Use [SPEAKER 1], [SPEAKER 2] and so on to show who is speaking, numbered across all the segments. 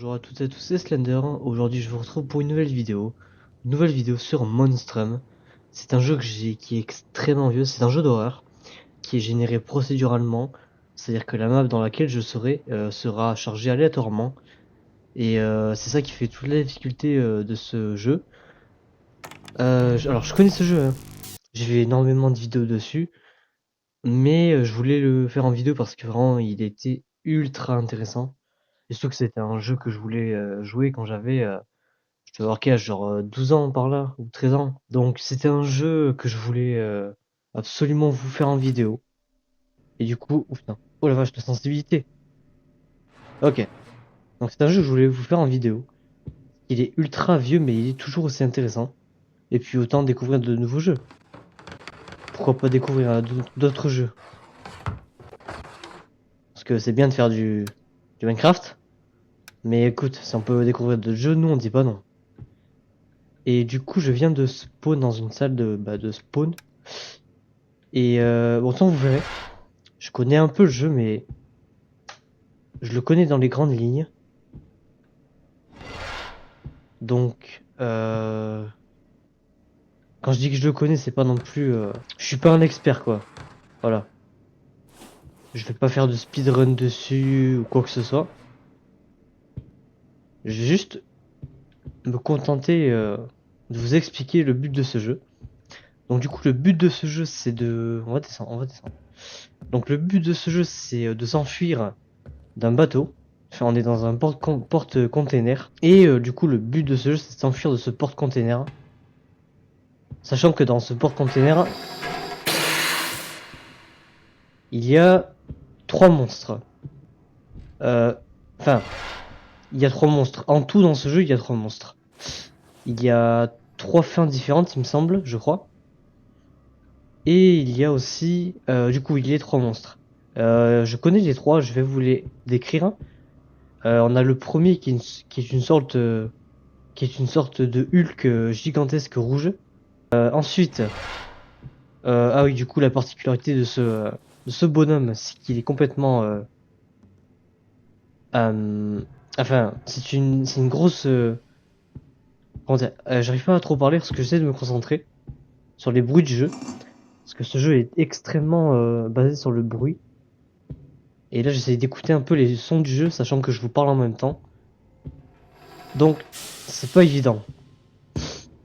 [SPEAKER 1] Bonjour à toutes et à tous, c'est Slender. Aujourd'hui, je vous retrouve pour une nouvelle vidéo. Une nouvelle vidéo sur Monstrum. C'est un jeu qui est extrêmement vieux. C'est un jeu d'horreur qui est généré procéduralement. C'est-à-dire que la map dans laquelle je serai sera chargée aléatoirement. Et c'est ça qui fait toute la difficulté de ce jeu. Alors, je connais ce jeu, hein. J'ai fait énormément de vidéos dessus. Mais je voulais le faire en vidéo parce que vraiment, il était ultra intéressant. Et surtout que c'était un jeu que je voulais jouer quand j'avais je devais avoir quel âge, genre 12 ans par là, ou 13 ans. Donc c'était un jeu que je voulais absolument vous faire en vidéo. Et du coup, oh putain, oh la vache, de sensibilité. Ok, donc c'est un jeu que je voulais vous faire en vidéo. Il est ultra vieux, mais il est toujours aussi intéressant. Et puis autant découvrir de nouveaux jeux. Pourquoi pas découvrir d'autres jeux? Parce que c'est bien de faire du Minecraft. Mais écoute, si on peut découvrir d'autres jeux, nous on dit pas non. Et du coup, je viens de spawn dans une salle de spawn. Et autant vous verrez, je connais un peu le jeu, mais je le connais dans les grandes lignes. Donc, quand je dis que je le connais, c'est pas non plus... je suis pas un expert, quoi. Voilà. Je vais pas faire de speedrun dessus ou quoi que ce soit. Je vais juste me contenter de vous expliquer le but de ce jeu. Donc du coup, le but de ce jeu, c'est de... On va descendre, on va descendre. Donc le but de ce jeu, c'est de s'enfuir d'un bateau. Enfin, on est dans un porte-container. Et du coup, le but de ce jeu, c'est de s'enfuir de ce porte-container. Sachant que dans ce porte-container, il y a 3 monstres. Enfin, il y a 3 monstres. En tout, dans ce jeu, il y a 3 monstres. Il y a 3 fins différentes, il me semble, je crois. Et il y a aussi, du coup, il y a 3 monstres. Je connais les 3, je vais vous les décrire. On a le premier qui est une sorte, de Hulk gigantesque rouge. Ensuite, ah oui, du coup, la particularité de ce bonhomme, c'est qu'il est complètement, enfin, c'est une grosse, comment dire, j'arrive pas à trop parler parce que j'essaie de me concentrer sur les bruits du jeu, parce que ce jeu est extrêmement basé sur le bruit. Et là, j'essaie d'écouter un peu les sons du jeu, sachant que je vous parle en même temps. Donc, c'est pas évident.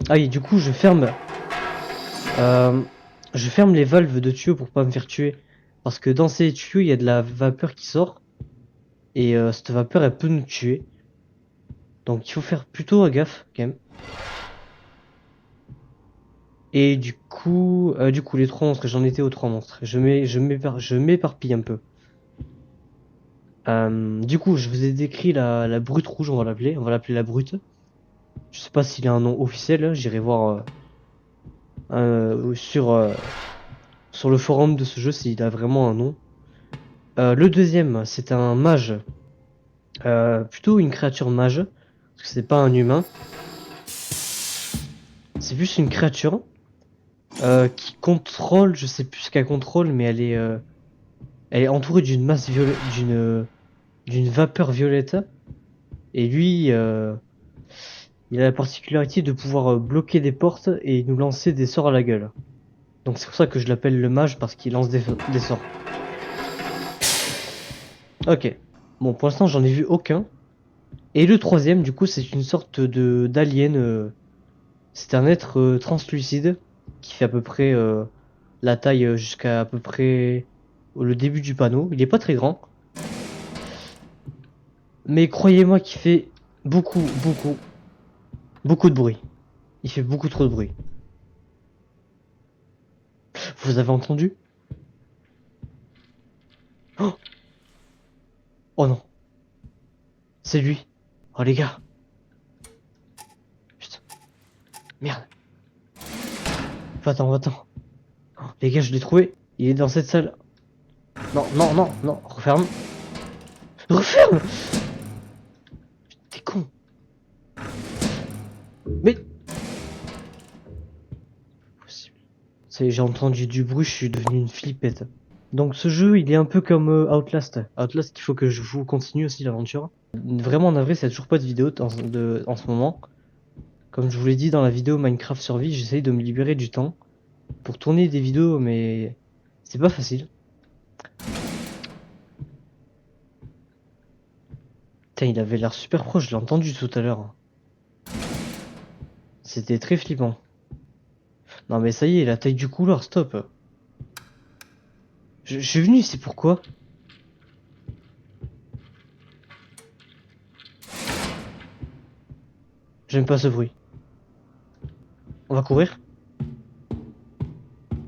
[SPEAKER 1] Ah oui, du coup, euh, je ferme les valves de tuyaux pour pas me faire tuer, parce que dans ces tuyaux, il y a de la vapeur qui sort, et cette vapeur, elle peut nous tuer. Donc, il faut faire plutôt gaffe, quand même. Et du coup, les 3 monstres, j'en étais aux 3 monstres. Je m'éparpille un peu. Du coup, je vous ai décrit la brute rouge, on va l'appeler. On va l'appeler la brute. Je sais pas s'il a un nom officiel. J'irai voir sur le forum de ce jeu s'il a vraiment un nom. Le deuxième, c'est un mage. Plutôt une créature mage. Parce que c'est pas un humain. C'est plus une créature qui contrôle. Je sais plus ce qu'elle contrôle, mais elle est entourée d'une masse violette, d'une vapeur violette. Et lui, il a la particularité de pouvoir bloquer des portes et nous lancer des sorts à la gueule. Donc c'est pour ça que je l'appelle le mage, parce qu'il lance des sorts. Ok. Bon, pour l'instant, j'en ai vu aucun. Et le troisième, du coup, c'est une sorte de d'alien. C'est un être translucide qui fait à peu près la taille jusqu'à à peu près le début du panneau. Il est pas très grand. Mais croyez-moi qu'il fait beaucoup, beaucoup, beaucoup de bruit. Il fait beaucoup trop de bruit. Vous avez entendu? Oh, oh non, c'est lui. Oh les gars. Putain, merde. Va-t'en. Oh, les gars, je l'ai trouvé. Il est dans cette salle. Non, non, non, non. Referme. Referme! T'es con. Mais... Possible. J'ai entendu du bruit, je suis devenu une flippette. Donc ce jeu, il est un peu comme Outlast. Outlast, il faut que je vous continue aussi l'aventure. Vraiment navré, c'est toujours pas de vidéo en ce moment. Comme je vous l'ai dit dans la vidéo Minecraft Survie, j'essaye de me libérer du temps pour tourner des vidéos, mais c'est pas facile. Putain, il avait l'air super proche, je l'ai entendu tout à l'heure. C'était très flippant. Non mais ça y est, la taille du couloir, stop. Je suis venu, c'est pourquoi? J'aime pas ce bruit. On va courir?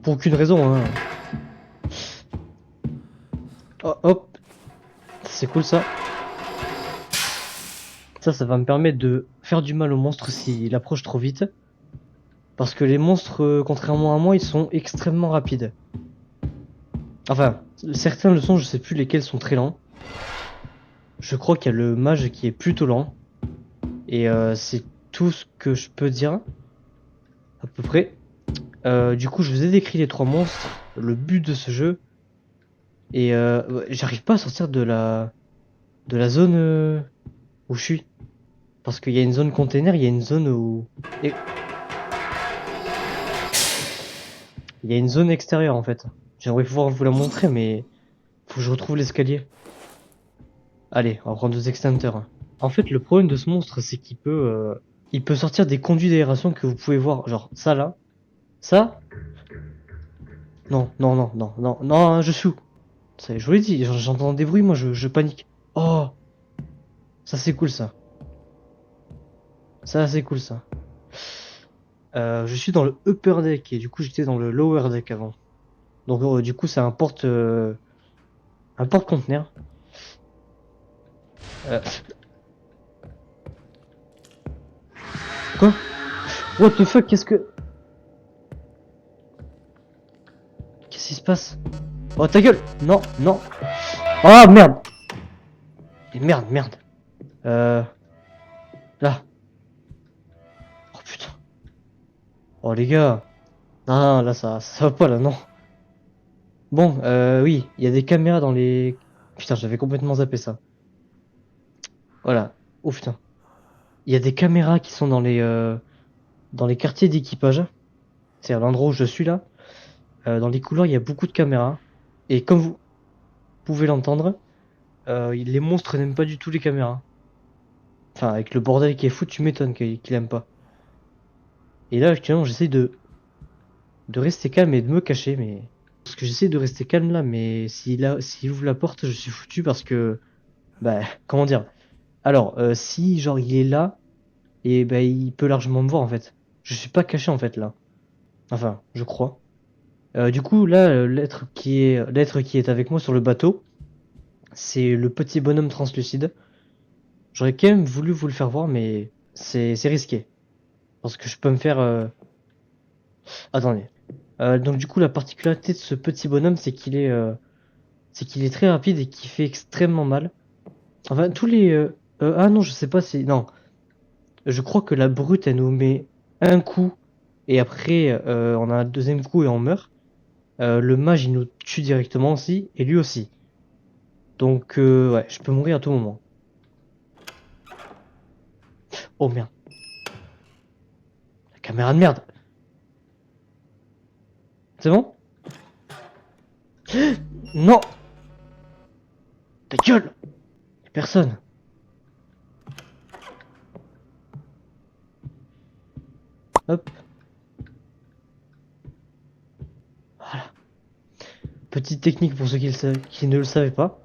[SPEAKER 1] Pour aucune raison, hein. Oh, hop, c'est cool ça. Ça va me permettre de faire du mal au monstre s'il approche trop vite. Parce que les monstres, contrairement à moi, ils sont extrêmement rapides. Enfin, certains le sont, je sais plus lesquels sont très lents. Je crois qu'il y a le mage qui est plutôt lent. Et c'est tout ce que je peux dire, à peu près. Du coup, je vous ai décrit les trois monstres, le but de ce jeu. Et ouais, j'arrive pas à sortir de la zone où je suis. Parce qu'il y a une zone container, il y a une zone où... Et il y a une zone extérieure en fait. J'aimerais pouvoir vous la montrer, mais faut que je retrouve l'escalier. Allez, on va prendre deux extincteurs. En fait, le problème de ce monstre, c'est il peut sortir des conduits d'aération que vous pouvez voir. Genre, ça là. Ça? Non, non, non, non, non, non, hein, je suis où? Ça, je vous l'ai dit, j'entends des bruits, moi je panique. Oh, ça c'est cool ça. Ça c'est cool ça. Je suis dans le upper deck et du coup j'étais dans le lower deck avant. Donc du coup c'est un porte-conteneur. Euh, quoi? What the fuck? Qu'est-ce qui se passe? Oh ta gueule! Non, non. Oh merde! Et merde, merde. Euh, là. Oh putain. Oh les gars. Non, non, là ça va pas là, non. Bon, oui, il y a des caméras dans les... Putain, j'avais complètement zappé ça. Voilà. Oh putain. Il y a des caméras qui sont dans les quartiers d'équipage. C'est à l'endroit où je suis là. Dans les couloirs, il y a beaucoup de caméras. Et comme vous pouvez l'entendre, les monstres n'aiment pas du tout les caméras. Enfin, avec le bordel qui est fou, tu m'étonnes qu'il aime pas. Et là, actuellement, j'essaie de rester calme et de me cacher, mais... Parce que j'essaie de rester calme là, mais s'il ouvre la porte, je suis foutu parce que... Bah, comment dire? Alors, si, genre, il est là, et bah, il peut largement me voir, en fait. Je suis pas caché, en fait, là. Enfin, je crois. Du coup, là, l'être qui est avec moi sur le bateau, c'est le petit bonhomme translucide. J'aurais quand même voulu vous le faire voir, mais c'est risqué. Parce que je peux me faire... Attendez. Donc du coup, la particularité de ce petit bonhomme, c'est qu'il est très rapide et qu'il fait extrêmement mal. Enfin, ah non, je sais pas si... Non, je crois que la brute, elle nous met un coup, et après, on a un deuxième coup et on meurt. Le mage, il nous tue directement aussi, et lui aussi. Donc, ouais, je peux mourir à tout moment. Oh merde, la caméra de merde. C'est bon? Non! Ta gueule! Y'a personne. Hop, voilà. Petite technique pour ceux qui ne le savaient pas.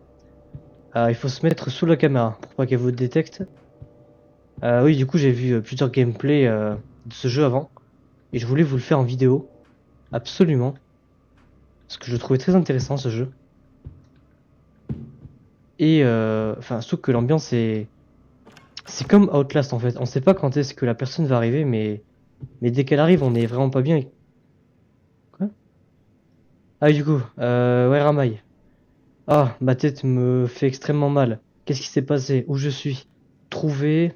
[SPEAKER 1] Il faut se mettre sous la caméra pour pas qu'elle vous détecte. Oui, du coup, j'ai vu plusieurs gameplays de ce jeu avant. Et je voulais vous le faire en vidéo. Absolument. Parce que je le trouvais très intéressant ce jeu. Et enfin, surtout que l'ambiance est... C'est comme Outlast en fait. On sait pas quand est-ce que la personne va arriver, mais dès qu'elle arrive, on est vraiment pas bien. Quoi? Ah, oui, du coup, ouais, Ramaille. Ah, ma tête me fait extrêmement mal. Qu'est-ce qui s'est passé? Où je suis? Trouver...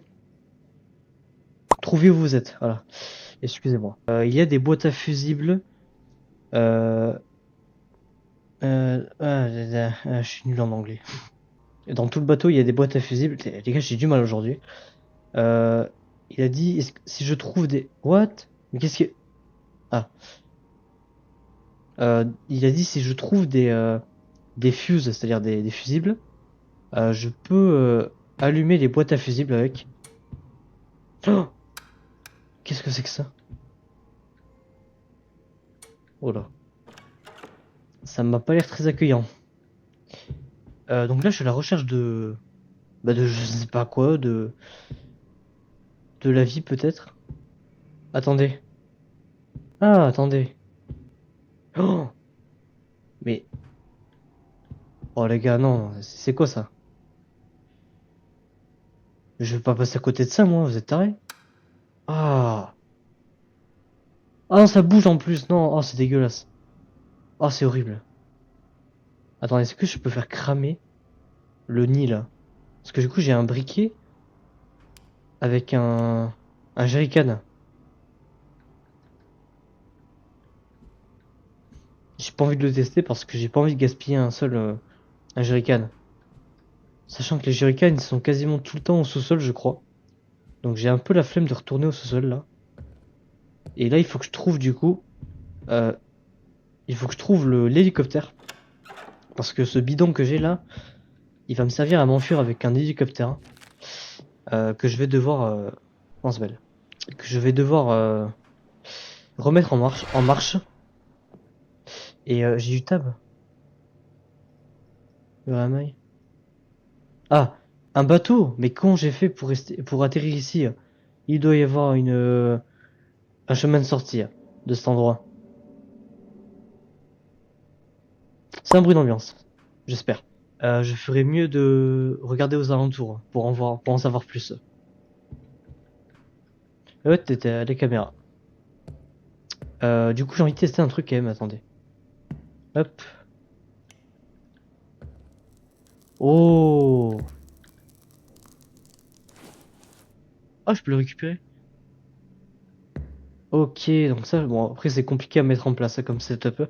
[SPEAKER 1] Trouver où vous êtes. Voilà. Excusez-moi. Il y a des boîtes à fusibles. Euh, Je suis nul en anglais. Et dans tout le bateau, il y a des boîtes à fusibles. Les gars, j'ai du mal aujourd'hui. Euh, il a dit, si je trouve des... What? Mais qu'est-ce que... Ah. Il a dit, si je trouve des fuses, c'est-à-dire des fusibles, je peux allumer les boîtes à fusibles avec. Oh, qu'est-ce que c'est que ça? Oh là. Ça m'a pas l'air très accueillant. Donc là, je suis à la recherche de... Bah de je sais pas quoi, de la vie peut-être. Attendez. Ah, attendez. Oh, mais... Oh les gars, non, c'est quoi ça? Je vais pas passer à côté de ça, moi, vous êtes tarés? Ah. Ah non, ça bouge en plus, non, oh c'est dégueulasse. Oh c'est horrible. Attendez, est-ce que je peux faire cramer le nid là? Parce que du coup j'ai un briquet avec un jerrycan. J'ai pas envie de le tester parce que j'ai pas envie de gaspiller un jerrycan. Sachant que les jerrycans ils sont quasiment tout le temps au sous-sol je crois. Donc j'ai un peu la flemme de retourner au sous-sol là. Et là il faut que je trouve du coup... euh, il faut que je trouve l'hélicoptère. Parce que ce bidon que j'ai là, il va me servir à m'enfuir avec un hélicoptère. Que je vais devoir... comment ça s'appelle? Que je vais devoir remettre en marche. Et j'ai du tab. Where am I? Ah, un bateau. Mais comment j'ai fait pour atterrir ici? Il doit y avoir un chemin de sortie de cet endroit. C'est un bruit d'ambiance. J'espère. Je ferais mieux de regarder aux alentours pour en savoir plus. Ouais, t'étais à la caméra. Du coup, j'ai envie de tester un truc quand même. Attendez. Hop. Oh. Ah, je peux le récupérer. Ok, donc ça, bon, après c'est compliqué à mettre en place ça, comme setup.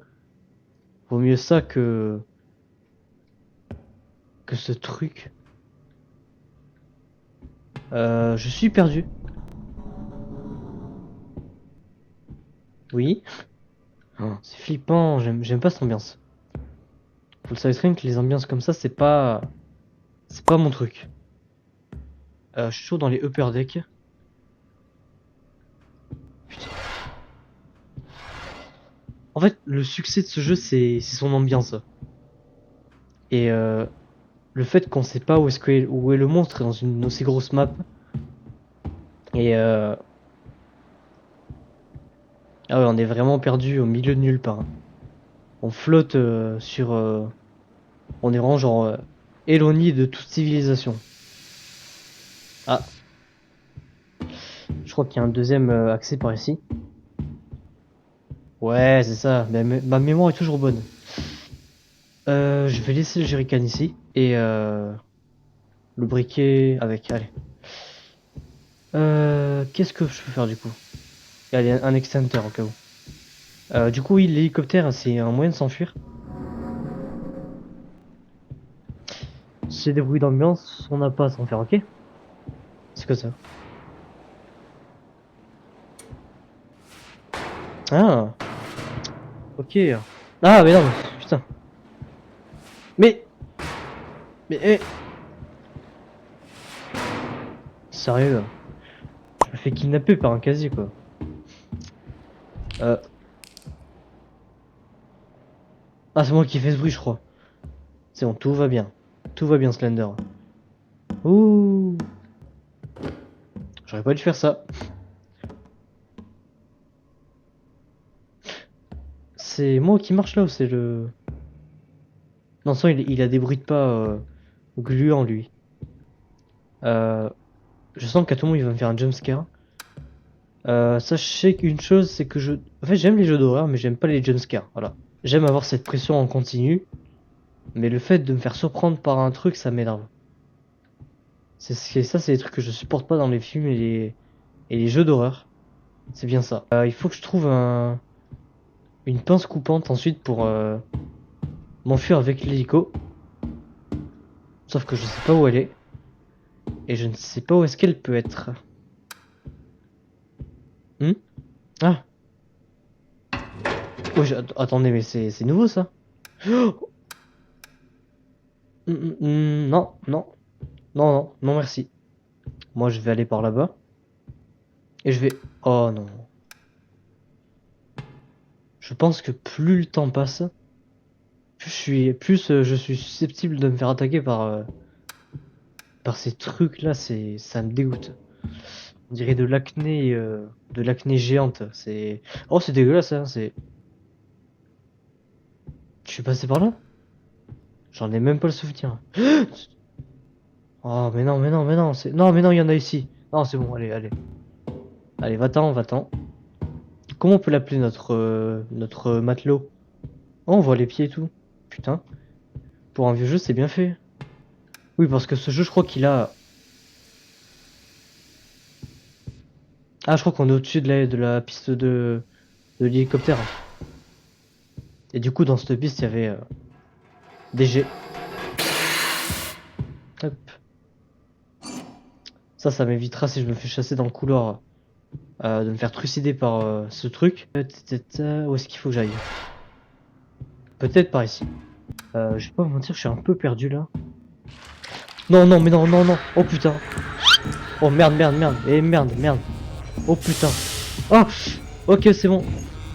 [SPEAKER 1] Vaut mieux ça que ce truc. Je suis perdu. Oui. Oh, c'est flippant, j'aime pas cette ambiance. Faut le savoir que les ambiances comme ça, c'est pas mon truc. Je suis toujours dans les upper decks. Putain. En fait, le succès de ce jeu, c'est son ambiance. Et le fait qu'on sait pas où est le monstre dans une aussi grosse map. Et ah ouais, on est vraiment perdu au milieu de nulle part. On flotte on est vraiment genre éloigné de toute civilisation. Ah, je crois qu'il y a un deuxième accès par ici. Ouais, c'est ça. Ma mémoire est toujours bonne. Je vais laisser le jerrycan ici et le briquet avec. Allez. Qu'est-ce que je peux faire du coup? Allez, un extincteur au cas où. Du coup, oui, l'hélicoptère, c'est un moyen de s'enfuir. C'est des bruits d'ambiance, on n'a pas à s'en faire, ok? C'est que ça. Ah, ok. Ah, mais non, mais, putain. Mais, mais, sérieux, je me fais kidnapper par un casier, quoi. Euh, ah, c'est moi qui fais ce bruit, je crois. C'est bon, tout va bien. Tout va bien, Slender. Ouh, j'aurais pas dû faire ça. C'est moi qui marche là ou c'est le... Non, sans, il a des bruits de pas gluants, lui. Euh, je sens qu'à tout moment, il va me faire un jumpscare. Sachez qu'une chose, c'est que En fait, j'aime les jeux d'horreur, mais j'aime pas les jumpscares, voilà. J'aime avoir cette pression en continu, mais le fait de me faire surprendre par un truc, ça m'énerve. C'est les trucs que je supporte pas dans les films et les jeux d'horreur. C'est bien ça. Il faut que je trouve une pince coupante ensuite m'enfuir avec l'hélico. Sauf que je sais pas où elle est. Et je ne sais pas où est-ce qu'elle peut être. Ah. Oh, attendez, mais c'est nouveau ça. Oh. Non, non, non, non, non, merci. Moi, je vais aller par là-bas. Et je vais... Oh non. Je pense que plus le temps passe, plus je suis susceptible de me faire attaquer par ces trucs-là. Ça me dégoûte. On dirait de l'acné géante. Oh, c'est dégueulasse, hein. Je suis passé par là? J'en ai même pas le souvenir. Oh, mais non, mais non, mais non, non, mais non, il y en a ici. Non, c'est bon, allez, allez. Allez, va-t'en, va-t'en. Comment on peut l'appeler notre matelot? Oh, on voit les pieds et tout. Putain. Pour un vieux jeu, c'est bien fait. Oui, parce que ce jeu, je crois qu'il a... Ah, je crois qu'on est au-dessus de la piste de l'hélicoptère. Et du coup, dans cette piste, il y avait des jets. Hop. Ça m'évitera si je me fais chasser dans le couloir de me faire trucider par ce truc. Où est-ce qu'il faut que j'aille? Peut-être par ici. Je vais pas vous mentir, je suis un peu perdu là. Non, non, mais non, non, non. Oh putain. Oh merde, merde, merde. Eh merde, merde. Oh putain. Oh. Ok, c'est bon.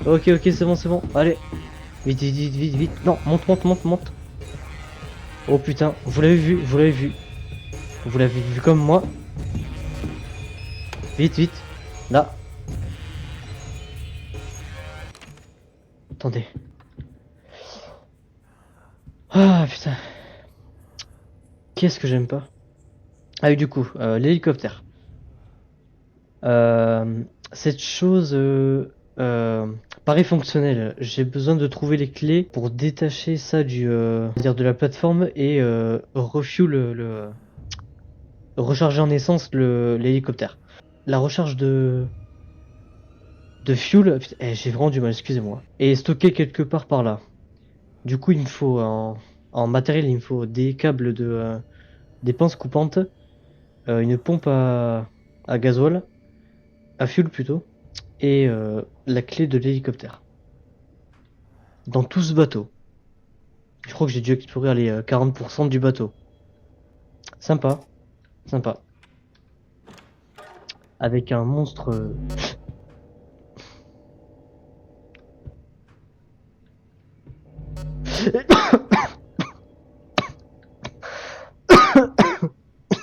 [SPEAKER 1] Ok, ok, c'est bon, c'est bon. Allez. Vite, vite, vite, vite, vite. Non, monte, monte, monte, monte. Oh putain, vous l'avez vu, vous l'avez vu. Vous l'avez vu comme moi. Vite, vite. Là. Attendez. Ah putain. Qu'est-ce que j'aime pas? Ah oui, du coup, l'hélicoptère. Euh, cette chose paraît fonctionnelle. J'ai besoin de trouver les clés pour détacher ça dire de la plateforme et refuel recharger en essence l'hélicoptère. La recharge de fuel, putain, j'ai vraiment du mal, excusez-moi. Et stocké quelque part par là. Du coup, il me faut en matériel, il me faut des câbles des pinces coupantes, une pompe à gasoil, à fuel plutôt, et la clé de l'hélicoptère. Dans tout ce bateau. Je crois que j'ai dû explorer les 40% du bateau. Sympa, sympa. Avec un monstre.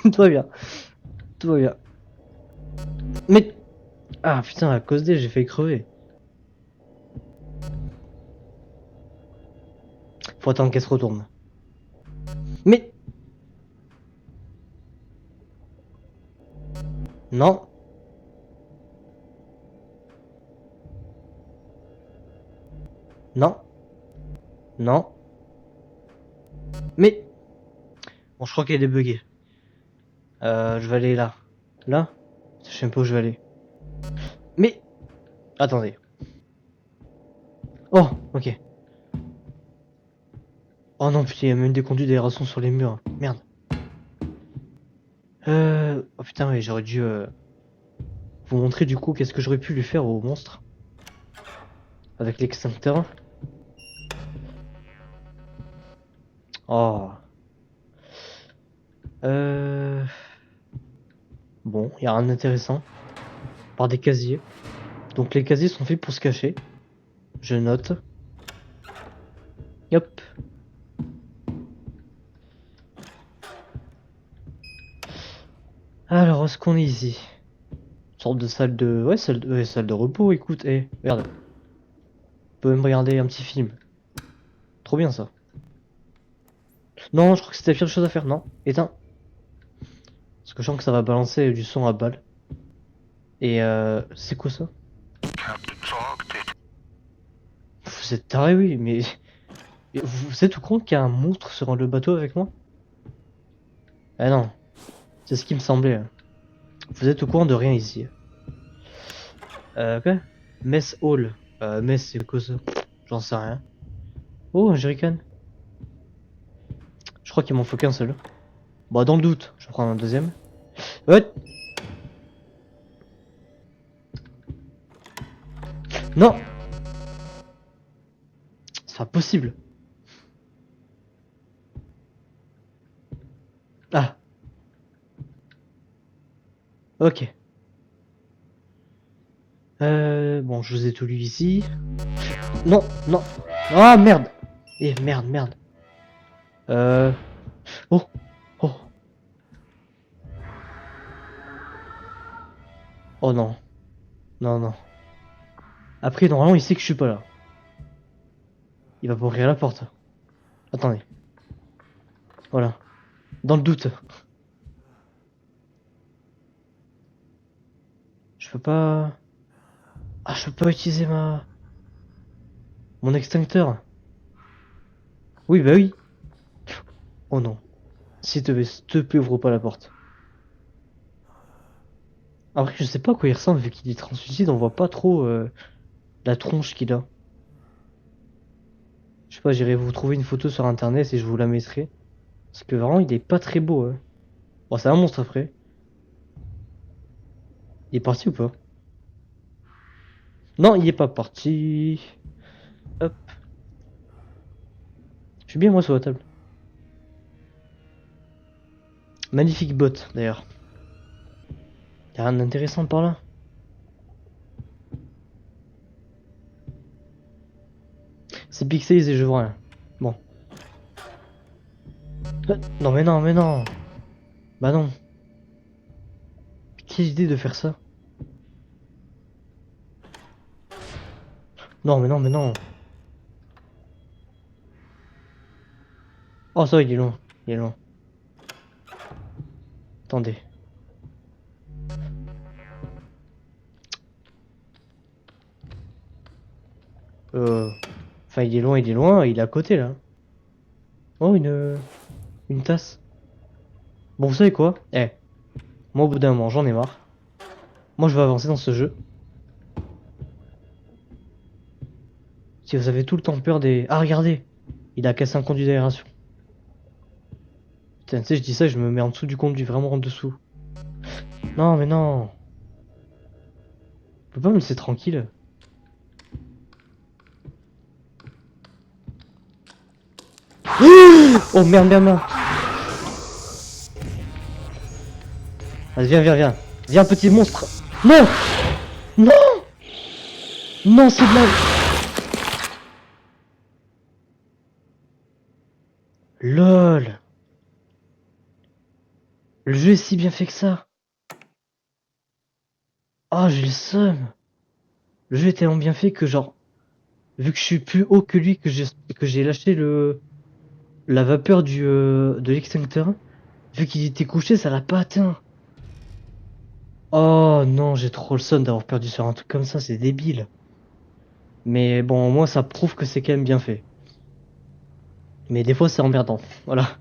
[SPEAKER 1] Tout va bien, tout va bien. Mais. Ah putain, à cause j'ai failli crever. Faut attendre qu'elle se retourne. Mais. Non. Non. Non. Mais. Bon, je crois qu'elle est buggée. Je vais aller là. Là? Je sais même pas où je vais aller. Mais. Attendez. Oh, ok. Oh non, putain, il y a même des conduits d'aération sur les murs. Merde. Oh putain, ouais, j'aurais dû vous montrer du coup qu'est-ce que j'aurais pu lui faire au monstre. Avec l'extincteur. Oh. Bon, il y a rien d'intéressant. Par des casiers. Donc les casiers sont faits pour se cacher. Je note. Hop. Alors, où est-ce qu'on est ici? Une sorte de salle de... Ouais, salle de repos, écoute. Regarde. On peut même regarder un petit film. Trop bien ça. Non, je crois que c'était la pire chose à faire, non? Éteins. Parce que je sens que ça va balancer du son à balle. Et c'est quoi ça? Vous êtes taré, oui, mais... Vous êtes au courant qu'il y a un monstre sur le bateau avec moi? Ah non, c'est ce qui me semblait. Vous êtes au courant de rien ici. Quoi? Mess Hall. Mess, c'est quoi ça? J'en sais rien. Oh, un jerrycan. crois qu'il m'en faut qu'un seul. Bon, dans le doute, je vais prendre un deuxième. Ouais. Non. C'est pas possible. Ah. Ok. Bon, je vous ai tout lu ici. Non, non. Ah, merde. Eh, merde, merde. Oh. Oh. Oh non. Non, non. Après, normalement, il sait que je suis pas là. Il va pas ouvrir la porte. Attendez. Voilà. Dans le doute. Je peux pas... Ah, je peux pas utiliser mon extincteur. Oui, bah oui. Oh non. S'il te plaît, ouvre pas la porte. Après, je sais pas à quoi il ressemble, vu qu'il est translucide, on voit pas trop la tronche qu'il a. Je sais pas, j'irai vous trouver une photo sur internet et je vous la mettrai. Parce que vraiment, il est pas très beau, hein. Bon, c'est un monstre après. Il est parti ou pas? Non, il est pas parti. Hop. Je suis bien moi sur la table. Magnifique botte, d'ailleurs. Y'a rien d'intéressant par là. C'est pixelisé, je vois rien. Bon. Non mais non, mais non. Bah non. Quelle idée de faire ça? Non mais non, mais non. Oh ça, il est loin. Il est loin. Attendez. Enfin, il est loin, il est à côté là. Oh, une tasse. Bon, vous savez quoi? Eh, moi au bout d'un moment, j'en ai marre. Moi, je vais avancer dans ce jeu. Si vous avez tout le temps peur des... Ah, regardez! Il a cassé un conduit d'aération. Putain, tu sais, je dis ça, je me mets en dessous du conduit, vraiment en dessous. Non, mais non! Vous pouvez pas me laisser tranquille? Oh merde, merde, merde! Vas-y, viens, viens, viens. Viens, petit monstre. Non! Non! Non, c'est de la... LOL! Le jeu est si bien fait que ça. Ah, j'ai le seum. Le jeu est tellement bien fait que genre... Vu que je suis plus haut que lui, que j'ai lâché la vapeur de l'extincteur, vu qu'il était couché, ça l'a pas atteint. Oh non, j'ai trop le seum d'avoir perdu sur un truc comme ça, c'est débile. Mais bon, au moins ça prouve que c'est quand même bien fait. Mais des fois c'est emmerdant, voilà.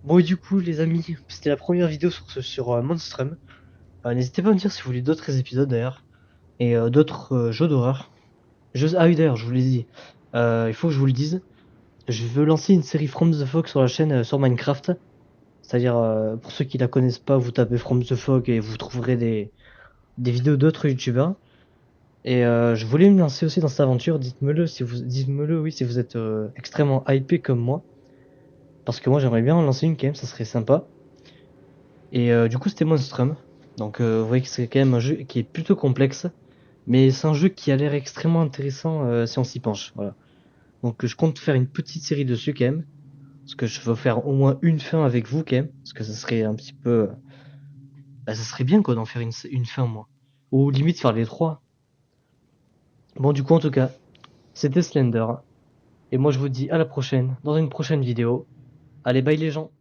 [SPEAKER 1] Bon et du coup les amis, c'était la première vidéo sur Monstrum. N'hésitez pas à me dire si vous voulez d'autres épisodes d'ailleurs. Et d'autres jeux d'horreur. Ah oui d'ailleurs, je vous l'ai dit. Il faut que je vous le dise. Je veux lancer une série From the Fog sur la chaîne sur Minecraft. C'est-à-dire, pour ceux qui la connaissent pas, vous tapez From the Fog et vous trouverez des vidéos d'autres youtubeurs. Et je voulais me lancer aussi dans cette aventure. Dites-me-le, oui, si vous êtes extrêmement hypé comme moi. Parce que moi j'aimerais bien en lancer une quand même, ça serait sympa. Et du coup c'était Monstrum. Donc vous voyez que c'est quand même un jeu qui est plutôt complexe. Mais c'est un jeu qui a l'air extrêmement intéressant si on s'y penche. Voilà. Donc je compte faire une petite série dessus quand même. Parce que je veux faire au moins une fin avec vous quand même. Parce que ça serait un petit peu... Bah, ça serait bien quoi d'en faire une fin moi. Ou limite faire les trois. Bon du coup en tout cas, c'était Slender. Et moi je vous dis à la prochaine, dans une prochaine vidéo. Allez bye les gens.